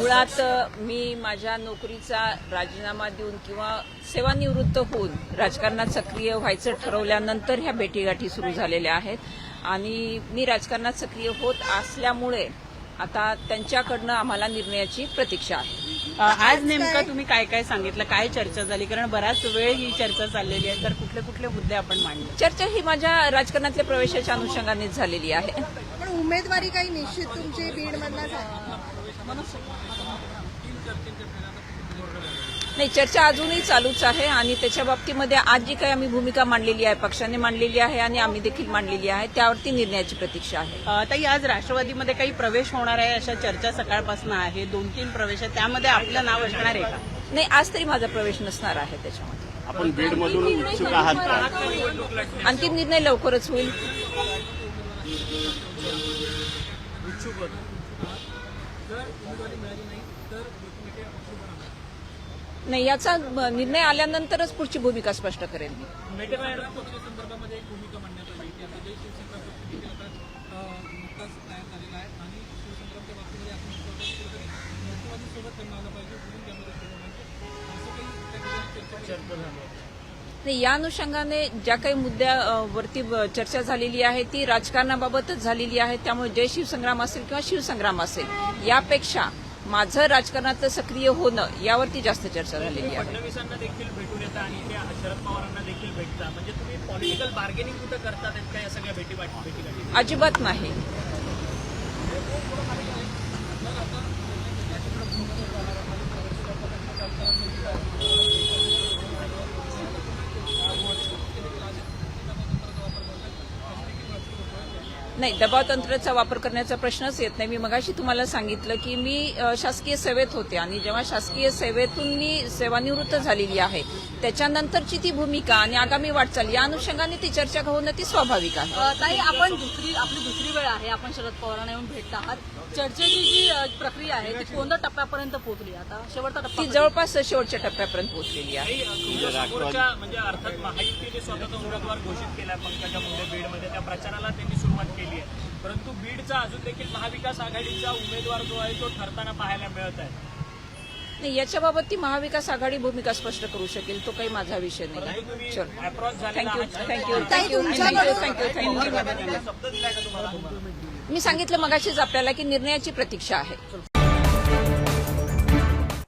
मुळात मी माझ्या नोकरीचा राजीनामा देऊन किंवा सेवानिवृत्त होऊन राजकारणात सक्रिय व्हायचं ठरवल्यानंतर ह्या भेटीगाठी सुरू झालेल्या आहेत आणि मी राजकारणात सक्रिय होत असल्यामुळे आता त्यांच्याकडनं आम्हाला निर्णयाची प्रतीक्षा आहे। आज नेमकं तुम्ही काय काय सांगितलं, काय चर्चा झाली? कारण बराच वेळ ही चर्चा चाललेली आहे, तर कुठले कुठले मुद्दे आपण मांडले? चर्चा ही माझ्या राजकारणातल्या प्रवेशाच्या अनुषंगानेच झालेली आहे। पण उमेदवारी काही निश्चित तुमची बीडमधला नाही, चर्चा अजूनही चालूच आहे आणि त्याच्या बाबतीमध्ये आज जी काही आम्ही भूमिका मांडलेली आहे, पक्षाने मांडलेली आहे आणि आम्ही देखील मांडलेली आहे, त्यावरती निर्णयाची प्रतीक्षा आहे। ताई, आज राष्ट्रवादीमध्ये काही प्रवेश होणार आहे अशा चर्चा सकाळपासून आहे, 2-3 प्रवेश आहे, त्यामध्ये आपलं नाव असणार आहे का? नाही, आज तरी माझा प्रवेश नसणार आहे त्याच्यामध्ये। आपण बीडमधून इच्छुक आहात का? अंतिम निर्णय लवकरच होईल। नाही, याचा निर्णय आल्यानंतरच पुढची भूमिका स्पष्ट करेल मी। नाही, या अनुषंगाने ज्या काही मुद्द्यावरती चर्चा झालेली आहे ती राजकारणाबाबतच झालेली आहे, त्यामुळे जय शिवसंग्राम असेल किंवा शिवसंग्राम असेल यापेक्षा माझं राजकारणातलं सक्रिय होणं यावरती जास्त चर्चा झालेली आहे। फडणवीसांना देखील भेटून येता आणि त्या शरद पवारांना देखील भेटता, म्हणजे तुम्ही पॉलिटिकल बार्गेनिंग कुठं करतात का या सगळ्या भेटीगाठी? अजिबात नाही। नाही, दबाव तंत्राचा वापर करण्याचा प्रश्नच येत नाही। मी मगाशी तुम्हाला सांगितलं की मी शासकीय सेवेत होते आणि जेव्हा शासकीय सेवेतून मी सेवानिवृत्त झालेली आहे त्याच्यानंतरची ती भूमिका आणि आगामी वाटचाल या अनुषंगाने ती चर्चा होणं ती स्वाभाविक आहे। ताई, आपण आपली दुसरी वेळ आहे, आपण शरद पवारांना येऊन भेटत आहात। चर्चेची जी प्रक्रिया आहे ती कोणत्या टप्प्यापर्यंत पोहोचली? आता शेवटचा टप्पा ती जवळपास शेवटच्या टप्प्यापर्यंत पोहोचलेली आहे। समोरच्या म्हणजे अर्थात महायुतीने स्वतःचा उमेदवार घोषित केला पंकजा मुंडे बीडमध्ये, त्या प्रचाराला त्यांनी सुरुवात केली आहे, परंतु बीडचा अजून देखील महाविकास आघाडीचा उमेदवार जो आहे तो ठरताना पाहायला मिळत आहे। नाही, याच्याबाबत ती महाविकास आघाडी भूमिका स्पष्ट करू शकेल, तो काही माझा विषय नाही। अप्रॉच झालेला थँक्यू। शब्द दिलाय का तुम्हाला? मी सांगितलं मगाशीच आपल्याला की निर्णयाची प्रतीक्षा आहे।